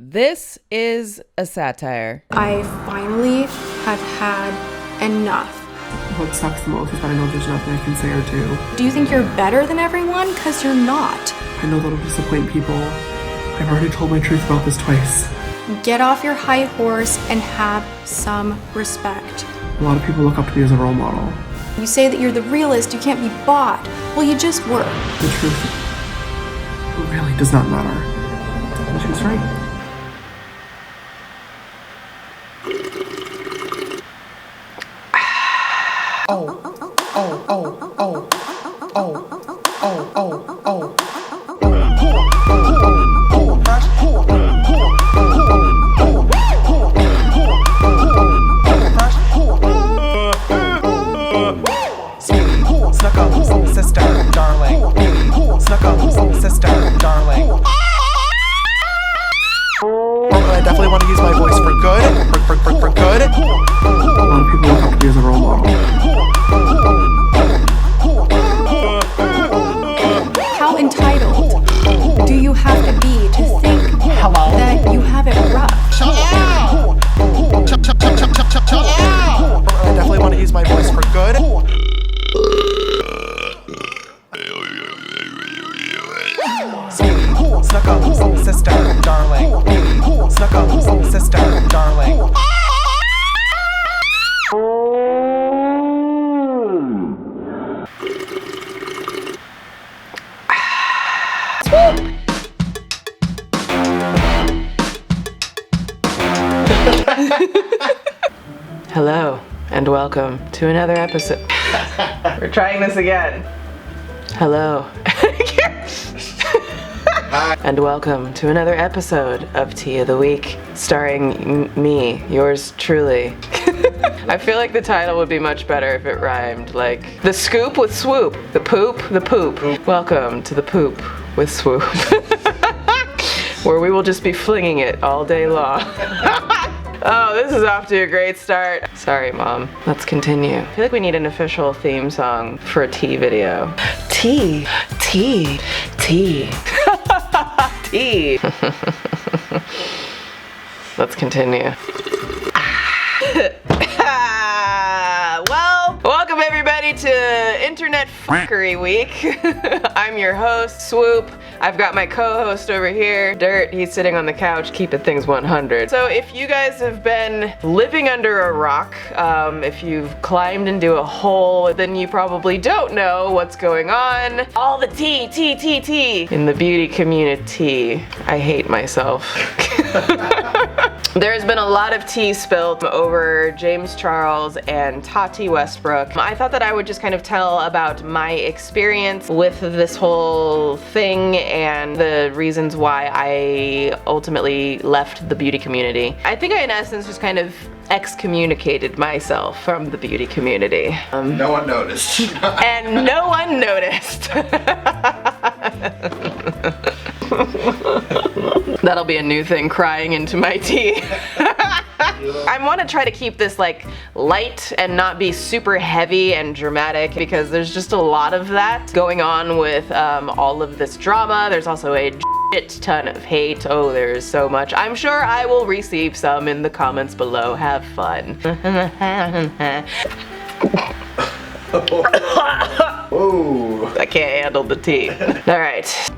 This is a satire. I finally have had enough. What sucks the most is that I know there's nothing I can say or do. Do you think you're better than everyone? Because you're not. I know that'll disappoint people. I've already told my truth about this twice. Get off your high horse and have some respect. A lot of people look up to me as a role model. You say that you're the realist, you can't be bought. Well, you just were. The truth really does not matter. And she's right. Snuck up, sister, darling. Snuck up, sister, darling. I definitely want to use my voice for good. For good. A lot of people look up to me as a role model. How entitled do you have to be to think that you have it rough? I definitely want to use my voice for good. Snuck up, sister, darling. Snuck up, sister, darling. Hello, and welcome to another episode. We're trying this again. Hello. And welcome to another episode of Tea of the Week, starring me, yours truly. I feel like the title would be much better if it rhymed, like the scoop with swoop, the poop. Welcome to the poop with swoop, where we will just be flinging it all day long. Oh, this is off to a great start. Sorry, Mom. Let's continue. I feel like we need an official theme song for a tea video. Tea. Tea. Tea. Tea. Let's continue. Well, welcome everybody to Internet Fuckery Week. I'm your host, Swoop. I've got my co-host over here, Dirt. He's sitting on the couch, keeping things 100. So if you guys have been living under a rock, if you've climbed into a hole, then you probably don't know what's going on. All the tea in the beauty community. I hate myself. There's been a lot of tea spilled over James Charles and Tati Westbrook. I thought that I would just kind of tell about my experience with this whole thing and the reasons why I ultimately left the beauty community. I think I, in essence, just kind of excommunicated myself from the beauty community. No one noticed. And no one noticed. That'll be a new thing, crying into my tea. I want to try to keep this like light and not be super heavy and dramatic, because there's just a lot of that going on with all of this drama. There's also a shit ton of hate. Oh, there's so much. I'm sure I will receive some in the comments below. Have fun. Ooh. I can't handle the tea. All right.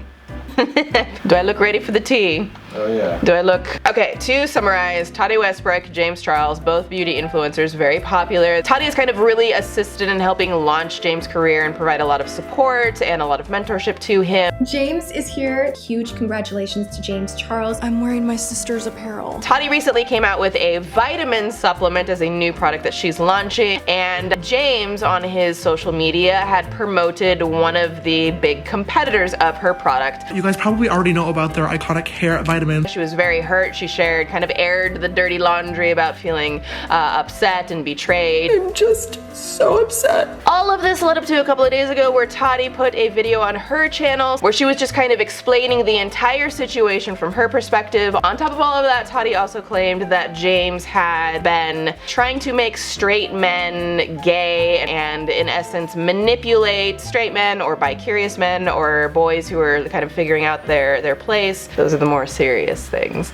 Do I look ready for the tea? Oh yeah. Do I look? Okay, to summarize, Tati Westbrook, James Charles, both beauty influencers, very popular. Tati has kind of really assisted in helping launch James' career and provide a lot of support and a lot of mentorship to him. James is here. Huge congratulations to James Charles. I'm wearing my sister's apparel. Tati recently came out with a vitamin supplement as a new product that she's launching, and James on his social media had promoted one of the big competitors of her product. You guys probably already know about their iconic hair vitamin. She was very hurt. She shared, kind of aired the dirty laundry about feeling upset and betrayed. I'm just so upset. All of this led up to a couple of days ago where Tati put a video on her channel where she was just kind of explaining the entire situation from her perspective. On top of all of that, Tati also claimed that James had been trying to make straight men gay and in essence manipulate straight men or bi-curious men or boys who are kind of figuring out their place. Those are the more serious serious things.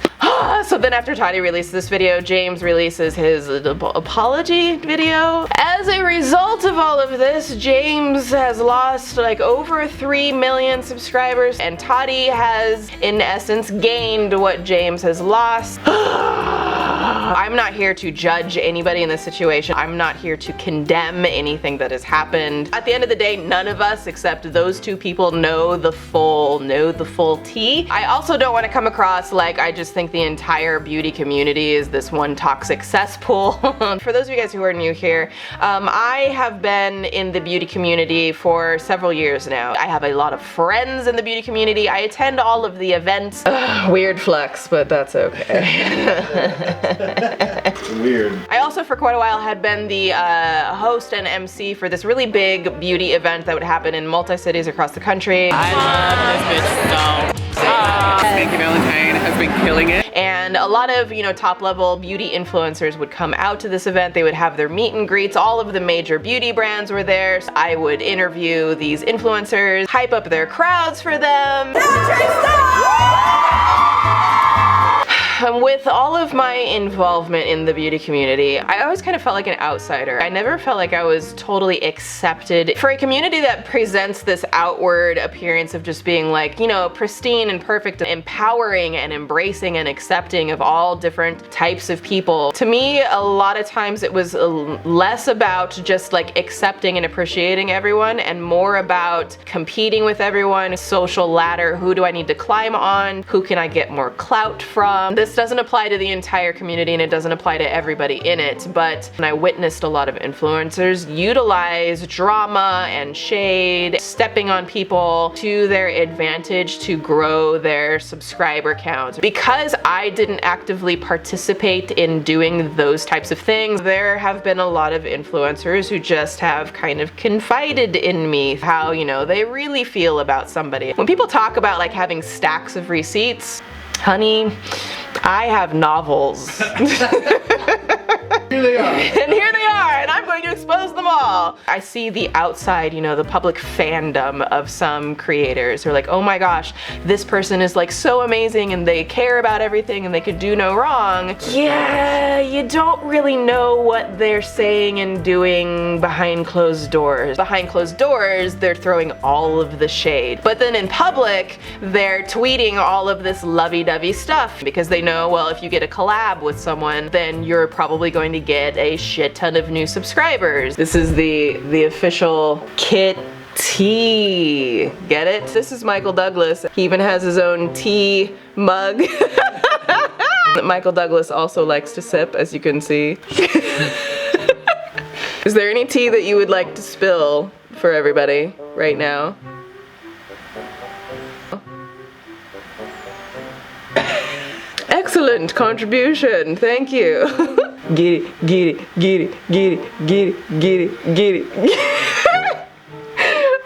So then after Toddy releases this video, James releases his apology video. As a result of all of this, James has lost like over 3 million subscribers, and Toddy has in essence gained what James has lost. I'm not here to judge anybody in this situation. I'm not here to condemn anything that has happened. At the end of the day, none of us except those two people know the full tea. I also don't want to come across like I just think the entire beauty community is this one toxic cesspool. For those of you guys who are new here, I have been in the beauty community for several years now. I have a lot of friends in the beauty community. I attend all of the events. Weird flex, but that's okay. Weird. I also for quite a while had been the host and MC for this really big beauty event that would happen in multi-cities across the country. I love this bitch so much. Thank you, Valentine has been killing it. And a lot of, top level beauty influencers would come out to this event. They would have their meet and greets. All of the major beauty brands were there. So I would interview these influencers, hype up their crowds for them. With all of my involvement in the beauty community, I always kind of felt like an outsider. I never felt like I was totally accepted. For a community that presents this outward appearance of just being like, pristine and perfect, empowering and embracing and accepting of all different types of people, to me, a lot of times it was less about just like accepting and appreciating everyone and more about competing with everyone, social ladder, who do I need to climb on, who can I get more clout from. This doesn't apply to the entire community and it doesn't apply to everybody in it, but I witnessed a lot of influencers utilize drama and shade, stepping on people to their advantage to grow their subscriber count. Because I didn't actively participate in doing those types of things, there have been a lot of influencers who just have kind of confided in me how, they really feel about somebody. When people talk about like having stacks of receipts, honey, I have novels. Here they are. And here they are, and I'm going to expose them all. I see the outside, the public fandom of some creators who are like, oh my gosh, this person is like so amazing and they care about everything and they could do no wrong. Yeah, you don't really know what they're saying and doing behind closed doors. Behind closed doors, they're throwing all of the shade. But then in public, they're tweeting all of this lovey-dovey stuff because they know, well, if you get a collab with someone, then you're probably going to get a shit ton of new subscribers. This is the official Kit tea. Get it? This is Michael Douglas. He even has his own tea mug. Michael Douglas also likes to sip, as you can see. Is there any tea that you would like to spill for everybody right now? Excellent contribution, thank you. Get it, get it, get it, get it, get it, get it, get it.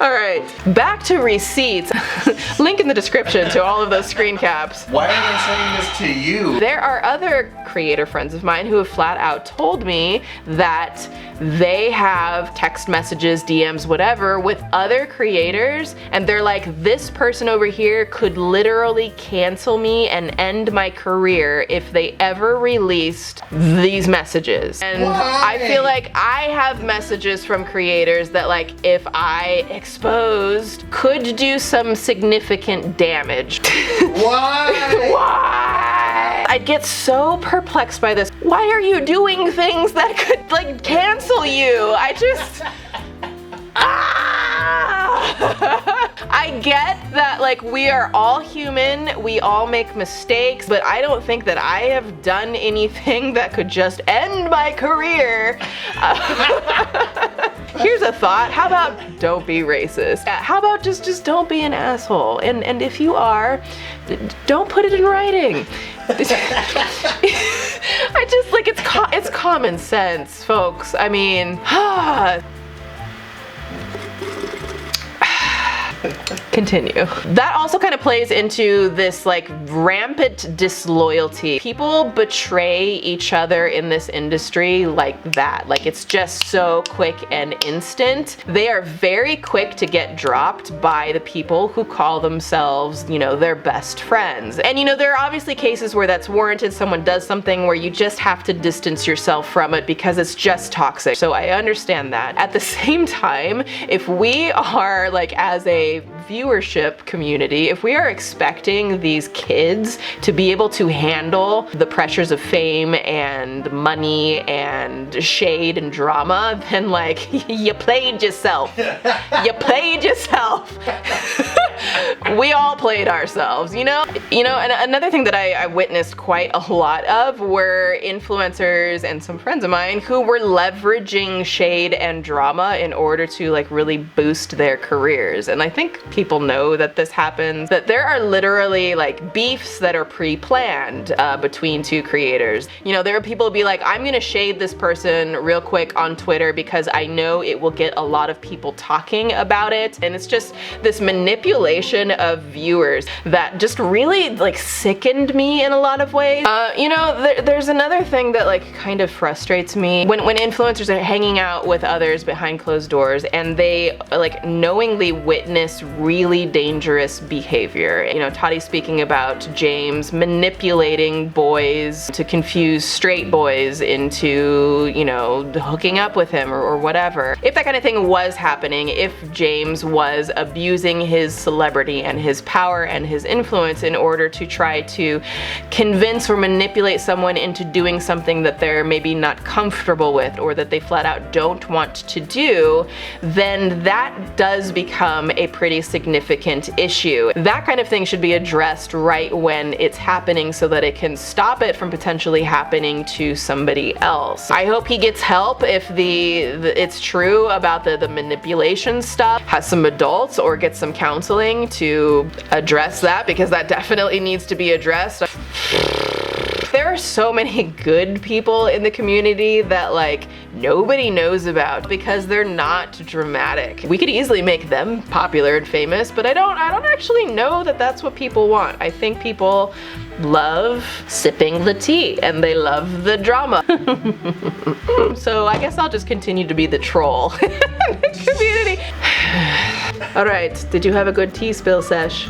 All right, back to receipts. Link in the description to all of those screen caps. Why are they sending this to you? There are other creator friends of mine who have flat out told me that they have text messages, DMs, whatever, with other creators, and they're like, this person over here could literally cancel me and end my career if they ever released these messages. And Why? I feel like I have messages from creators that like, if I exposed, could do some significant damage. Why? Why? I get so perplexed by this. Why are you doing things that could like cancel you? I just I get that like we are all human, we all make mistakes, but I don't think that I have done anything that could just end my career. Here's a thought, how about don't be racist? How about just don't be an asshole? And if you are, don't put it in writing. I just like, it's common sense, folks. I mean, Continue. That also kind of plays into this like rampant disloyalty. People betray each other in this industry like that. Like it's just so quick and instant. They are very quick to get dropped by the people who call themselves, you know, their best friends. And you know, there are obviously cases where that's warranted. Someone does something where you just have to distance yourself from it because it's just toxic. So I understand that. At the same time, if we are like as a viewership community, if we are expecting these kids to be able to handle the pressures of fame and money and shade and drama, then like you played yourself. You played yourself. We all played ourselves, you know? And another thing that I witnessed quite a lot of were influencers and some friends of mine who were leveraging shade and drama in order to like really boost their careers. And I think people know that this happens, that there are literally like beefs that are pre-planned between two creators. You know, there are people who be like, I'm gonna shade this person real quick on Twitter because I know it will get a lot of people talking about it. And it's just this manipulation of viewers that just really like sickened me in a lot of ways. You know, there's another thing that like kind of frustrates me when influencers are hanging out with others behind closed doors and they like knowingly witness really dangerous behavior. You know, Tati's speaking about James manipulating boys to confuse straight boys into, you know, hooking up with him or whatever. If that kind of thing was happening, if James was abusing his celebrity and his power and his influence in order to try to convince or manipulate someone into doing something that they're maybe not comfortable with or that they flat out don't want to do, then that does become a pretty significant issue. That kind of thing should be addressed right when it's happening so that it can stop it from potentially happening to somebody else. I hope he gets help if it's true about the manipulation stuff, has some adults or gets some counseling to address that, because that definitely needs to be addressed. There are so many good people in the community that like nobody knows about because they're not dramatic. We could easily make them popular and famous, but I don't actually know that that's what people want. I think people love sipping the tea and they love the drama. So I guess I'll just continue to be the troll in the community. All right, did you have a good tea spill sesh?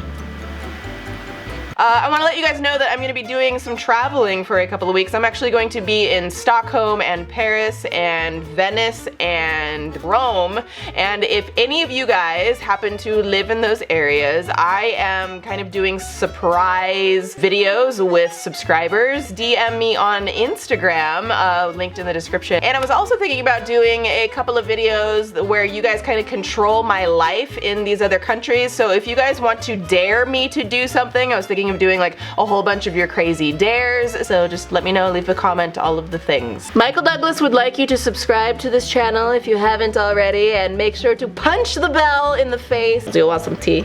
I want to let you guys know that I'm going to be doing some traveling for a couple of weeks. I'm actually going to be in Stockholm and Paris and Venice and Rome. And if any of you guys happen to live in those areas, I am kind of doing surprise videos with subscribers. DM me on Instagram, linked in the description. And I was also thinking about doing a couple of videos where you guys kind of control my life in these other countries. So if you guys want to dare me to do something, I was thinking of doing like a whole bunch of your crazy dares, so just let me know, leave a comment, all of the things. Michael Douglas would like you to subscribe to this channel if you haven't already, and make sure to punch the bell in the face. Do you want some tea?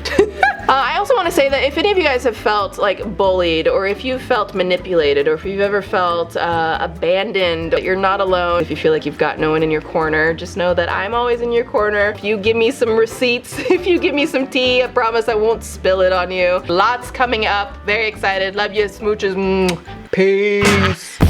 I also want to say that if any of you guys have felt like bullied, or if you've felt manipulated, or if you've ever felt abandoned, you're not alone. If you feel like you've got no one in your corner, just know that I'm always in your corner. If you give me some receipts, if you give me some tea, I promise I won't spill it on you. Lots coming up. Very excited. Love you. Smooches. Peace.